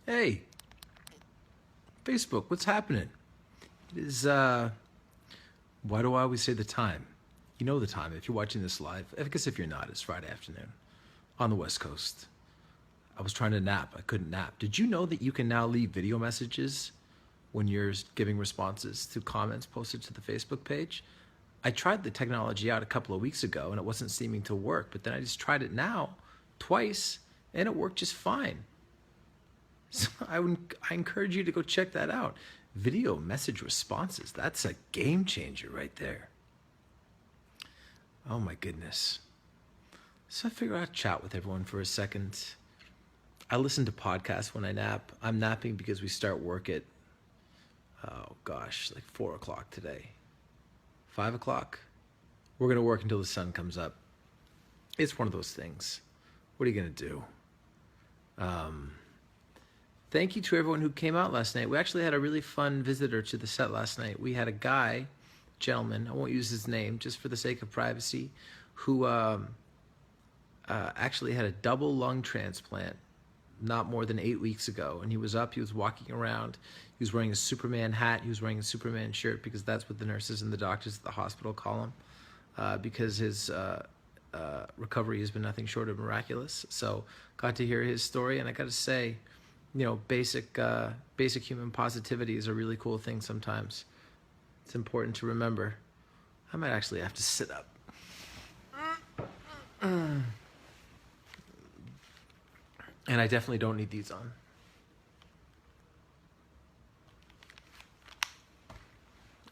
Hey, Facebook, what's happening? It is, why do I always say the time? You know the time if you're watching this live. I guess if you're not, it's Friday afternoon on the West Coast. I was trying to nap. I couldn't nap. Did you know that you can now leave video messages when you're giving responses to comments posted to the Facebook page? I tried the technology out a couple of weeks ago and it wasn't seeming to work, but then I just tried it now twice and it worked just fine. So I encourage you to go check that out. Video message responses, that's a game changer right there. Oh my goodness. So I figured I'd chat with everyone for a second. I listen to podcasts when I nap. I'm napping because we start work at, oh gosh, like 4 o'clock today. 5 o'clock. We're going to work until the sun comes up. It's one of those things. What are you going to do? Thank you to everyone who came out last night. We actually had a really fun visitor to the set last night. We had a gentleman, I won't use his name just for the sake of privacy, who actually had a double lung transplant not more than 8 weeks ago. And he was walking around, he was wearing a Superman hat, he was wearing a Superman shirt because that's what the nurses and the doctors at the hospital call him, because his recovery has been nothing short of miraculous. So got to hear his story, and I got to say, you know, basic human positivity is a really cool thing sometimes. It's important to remember. I might actually have to sit up. And I definitely don't need these on.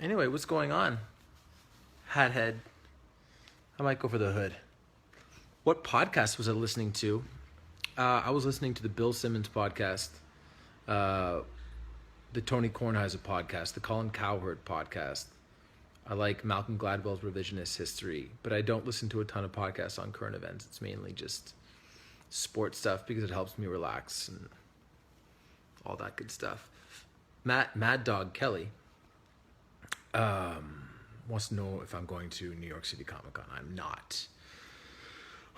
Anyway, what's going on? Hat head. I might go for the hood. What podcast was I listening to? I was listening to the Bill Simmons podcast, the Tony Kornheiser podcast, the Colin Cowherd podcast. I like Malcolm Gladwell's Revisionist History, but I don't listen to a ton of podcasts on current events. It's mainly just sports stuff because it helps me relax and all that good stuff. Mad Dog Kelly wants to know if I'm going to New York City Comic Con. I'm not.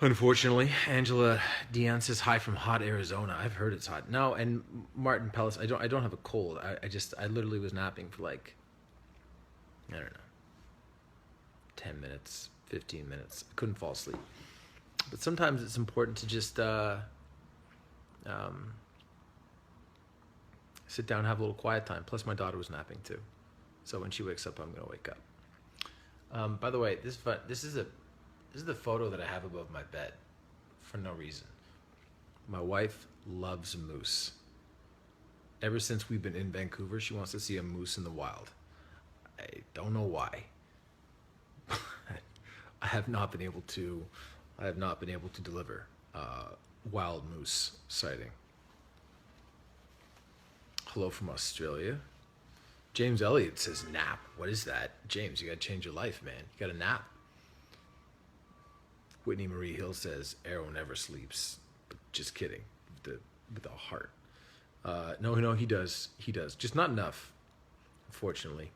Unfortunately, Angela Dion says hi from hot Arizona. I've heard it's hot. No, and Martin Pellis, I don't have a cold. I literally was napping for like, I don't know, 10 minutes, 15 minutes. I couldn't fall asleep. But sometimes it's important to just sit down and have a little quiet time. Plus my daughter was napping too. So when she wakes up, I'm going to wake up. By the way, this is the photo that I have above my bed for no reason. My wife loves moose. Ever since we've been in Vancouver, she wants to see a moose in the wild. I don't know why. I have not been able to deliver wild moose sighting. Hello from Australia. James Elliott says nap. What is that? James, you gotta change your life, man. You gotta nap. Whitney Marie Hill says, Arrow never sleeps. But just kidding. With a heart. No, he does. He does. Just not enough, unfortunately.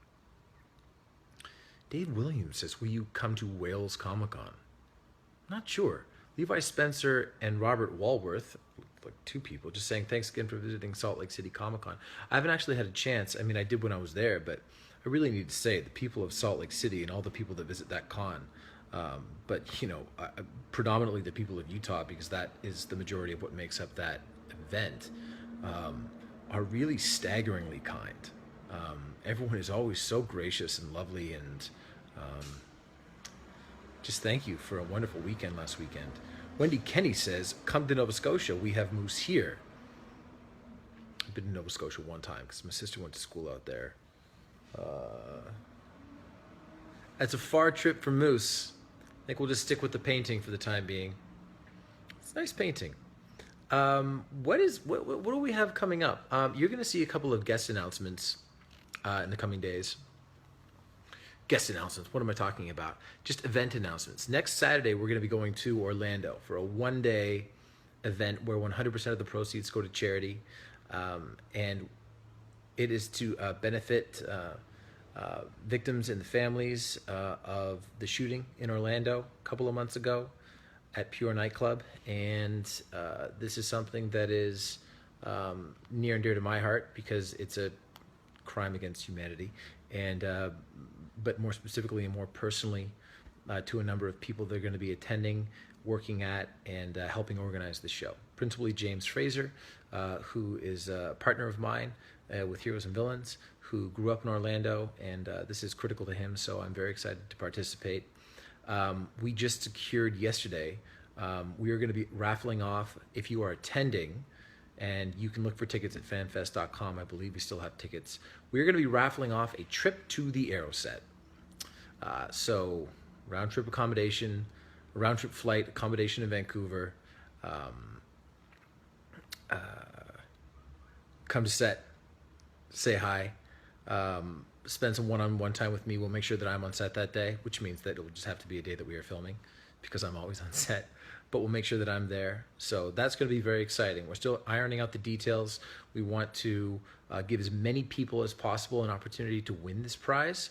Dave Williams says, will you come to Wales Comic Con? Not sure. Levi Spencer and Robert Walworth, like two people, just saying thanks again for visiting Salt Lake City Comic Con. I haven't actually had a chance. I mean, I did when I was there, but I really need to say the people of Salt Lake City and all the people that visit that con, but, you know, predominantly the people of Utah, because that is the majority of what makes up that event, are really staggeringly kind. Everyone is always so gracious and lovely, and just thank you for a wonderful weekend last weekend. Wendy Kenny says, come to Nova Scotia. We have moose here. I've been to Nova Scotia one time because my sister went to school out there. That's a far trip for moose. I think we'll just stick with the painting for the time being. It's a nice painting. What do we have coming up? You're going to see a couple of guest announcements in the coming days. Guest announcements. What am I talking about? Just event announcements. Next Saturday, we're going to be going to Orlando for a one-day event where 100% of the proceeds go to charity, and it is to benefit victims and the families of the shooting in Orlando a couple of months ago at Pure Nightclub. And this is something that is near and dear to my heart because it's a crime against humanity, and but more specifically and more personally to a number of people that are going to be attending, working at, and helping organize the show. Principally James Fraser, who is a partner of mine with Heroes and Villains, who grew up in Orlando, and this is critical to him, so I'm very excited to participate. We just secured yesterday, we are going to be raffling off, if you are attending, and you can look for tickets at fanfest.com. I believe we still have tickets. We're going to be raffling off a trip to the Aero set. So round trip accommodation, round trip flight, accommodation in Vancouver. Come to set, say hi, spend some one-on-one time with me. We'll make sure that I'm on set that day, which means that it'll just have to be a day that we are filming because I'm always on set. But we'll make sure that I'm there. So that's going to be very exciting. We're still ironing out the details. We want to give as many people as possible an opportunity to win this prize.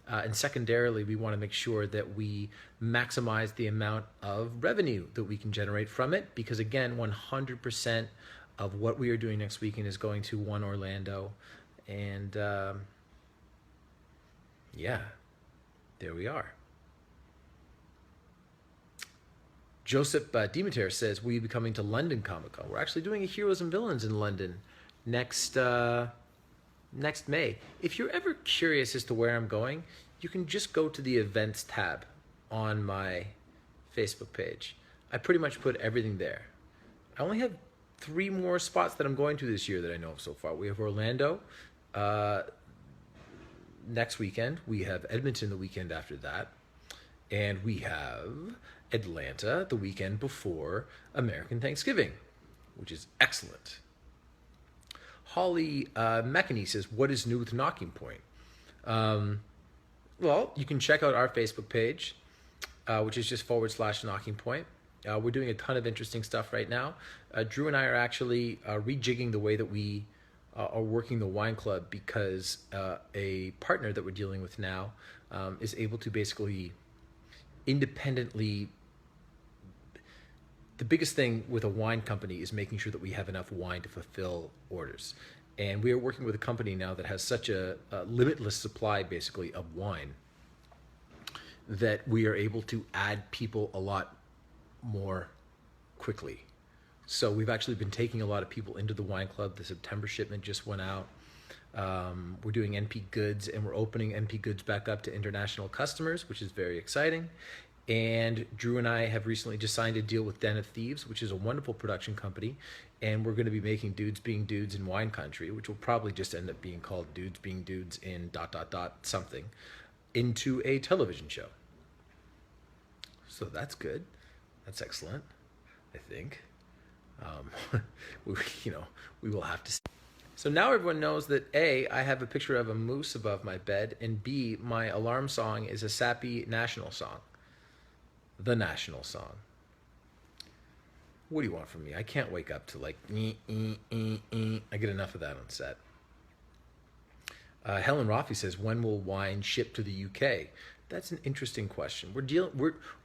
And secondarily, we want to make sure that we maximize the amount of revenue that we can generate from it. Because again, 100% of what we are doing next weekend is going to One Orlando. And yeah, there we are. Joseph Demeter says, will you be coming to London Comic Con? We're actually doing a Heroes and Villains in London next May. If you're ever curious as to where I'm going, you can just go to the events tab on my Facebook page. I pretty much put everything there. I only have 3 more spots that I'm going to this year that I know of so far. We have Orlando next weekend. We have Edmonton the weekend after that. And we have Atlanta the weekend before American Thanksgiving, which is excellent. Holly McEnany says, what is new with Knocking Point? Well, you can check out our Facebook page, which is just /Knocking Point. We're doing a ton of interesting stuff right now. Drew and I are actually rejigging the way that we are working the wine club because a partner that we're dealing with now is able to basically independently. The biggest thing with a wine company is making sure that we have enough wine to fulfill orders. And we are working with a company now that has such a limitless supply, basically, of wine that we are able to add people a lot more quickly. So we've actually been taking a lot of people into the wine club. The September shipment just went out. We're doing NP Goods, and we're opening NP Goods back up to international customers, which is very exciting. And Drew and I have recently just signed a deal with Den of Thieves, which is a wonderful production company. And we're going to be making Dudes Being Dudes in Wine Country, which will probably just end up being called Dudes Being Dudes in ... something, into a television show. So that's good. That's excellent, I think. We will have to see. So now everyone knows that A, I have a picture of a moose above my bed, and B, my alarm song is a sappy national song. The national song. What do you want from me? I can't wake up to like, I get enough of that on set. Helen Roffey says, when will wine ship to the UK? That's an interesting question.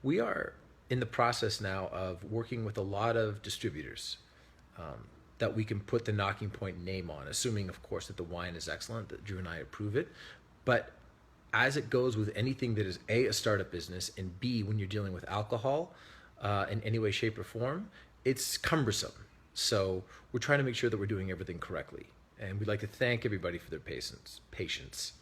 We are in the process now of working with a lot of distributors that we can put the Knocking Point name on, assuming, of course, that the wine is excellent, that Drew and I approve it. But as it goes with anything that is A, a startup business, and B, when you're dealing with alcohol in any way, shape, or form, it's cumbersome. So we're trying to make sure that we're doing everything correctly. And we'd like to thank everybody for their patience.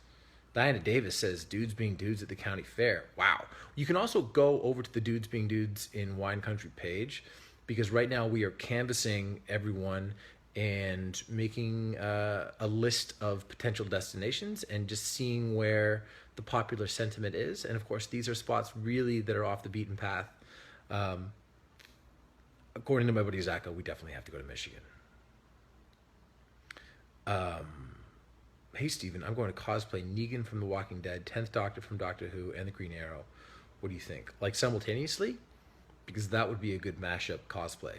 Diana Davis says, Dudes Being Dudes at the county fair. Wow. You can also go over to the Dudes Being Dudes in Wine Country page, because right now we are canvassing everyone and making a list of potential destinations and just seeing where the popular sentiment is. And of course, these are spots really that are off the beaten path. According to my buddy Zach, we definitely have to go to Michigan. Hey, Steven, I'm going to cosplay Negan from The Walking Dead, 10th Doctor from Doctor Who, and the Green Arrow. What do you think? Like simultaneously? Because that would be a good mashup cosplay.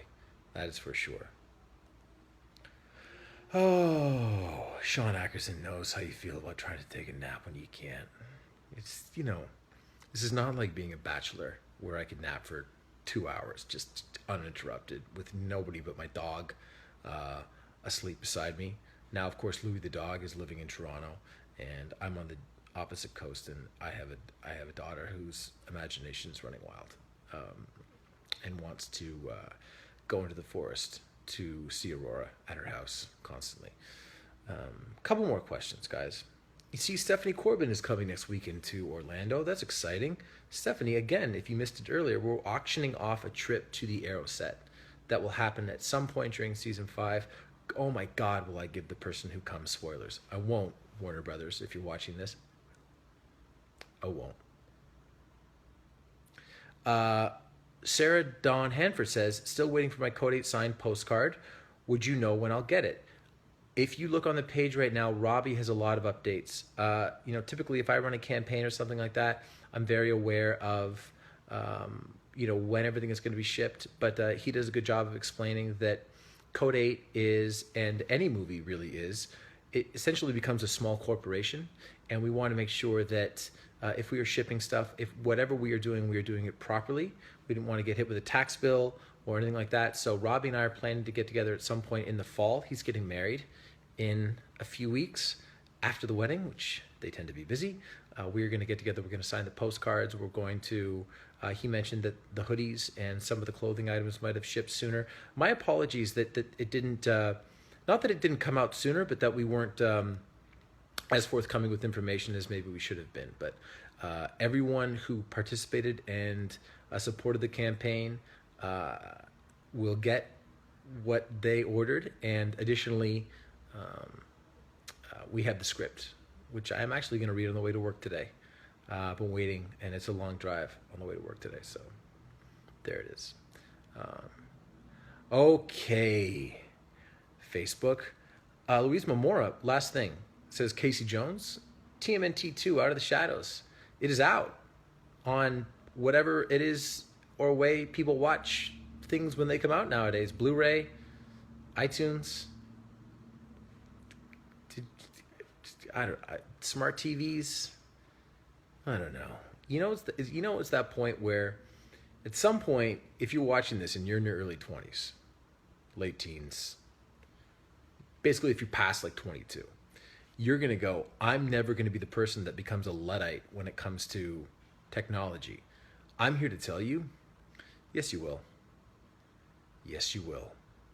That is for sure. Oh, Sean Ackerson knows how you feel about trying to take a nap when you can't. It's, this is not like being a bachelor where I could nap for 2 hours, just uninterrupted, with nobody but my dog, asleep beside me. Now, of course, Louis the dog is living in Toronto, and I'm on the opposite coast, and I have a daughter whose imagination is running wild, and wants to go into the forest to see Aurora at her house constantly. Couple more questions, guys. You see, Stephanie Corbin is coming next weekend to Orlando. That's exciting. Stephanie, again, if you missed it earlier, we're auctioning off a trip to the Arrow set that will happen at some point during season 5. Oh my God, will I give the person who comes spoilers? I won't, Warner Brothers, if you're watching this. I won't. Sarah Dawn Hanford says, still waiting for my Code 8 signed postcard. Would you know when I'll get it? If you look on the page right now, Robbie has a lot of updates. Typically if I run a campaign or something like that, I'm very aware of, when everything is going to be shipped. But he does a good job of explaining that Code 8 is, and any movie really is, it essentially becomes a small corporation. And we want to make sure that if we are shipping stuff, if whatever we are doing it properly. We didn't want to get hit with a tax bill or anything like that. So Robbie and I are planning to get together at some point in the fall. He's getting married in a few weeks after the wedding, which they tend to be busy. We're going to get together. We're going to sign the postcards. We're going to, he mentioned that the hoodies and some of the clothing items might have shipped sooner. My apologies that it didn't, not that it didn't come out sooner, but that we weren't as forthcoming with information as maybe we should have been. But everyone who participated and supported the campaign will get what they ordered. And additionally, we have the script, which I'm actually going to read on the way to work today. I've been waiting, and it's a long drive on the way to work today. So there it is. Okay. Facebook. Louise Mamora, last thing, says Casey Jones, TMNT 2, Out of the Shadows. It is out on whatever it is or way people watch things when they come out nowadays. Blu-ray, iTunes, smart TVs. I don't know. It's that point where at some point, if you're watching this and you're in your early 20s, late teens, basically if you're past like 22, you're going to go, I'm never going to be the person that becomes a Luddite when it comes to technology. I'm here to tell you, yes, you will. Yes, you will.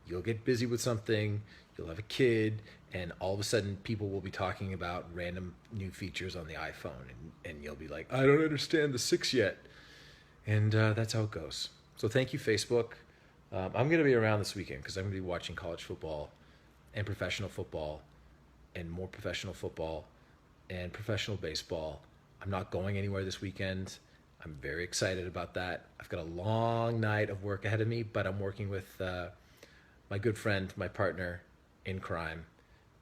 You'll get busy with something, you'll have a kid, and all of a sudden people will be talking about random new features on the iPhone, and you'll be like, I don't understand the 6 yet. And that's how it goes. So thank you, Facebook. I'm going to be around this weekend because I'm going to be watching college football and professional football and more professional football and professional baseball. I'm not going anywhere this weekend. I'm very excited about that. I've got a long night of work ahead of me, but I'm working with my good friend, my partner in crime,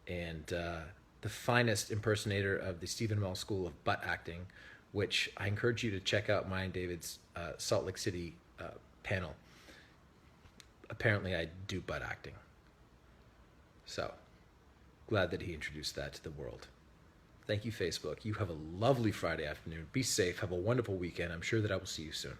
and the finest impersonator of the Stephen Amell School of Butt Acting, which I encourage you to check out mine, David's Salt Lake City panel. Apparently I do butt acting. So, glad that he introduced that to the world. Thank you, Facebook. You have a lovely Friday afternoon. Be safe. Have a wonderful weekend. I'm sure that I will see you soon.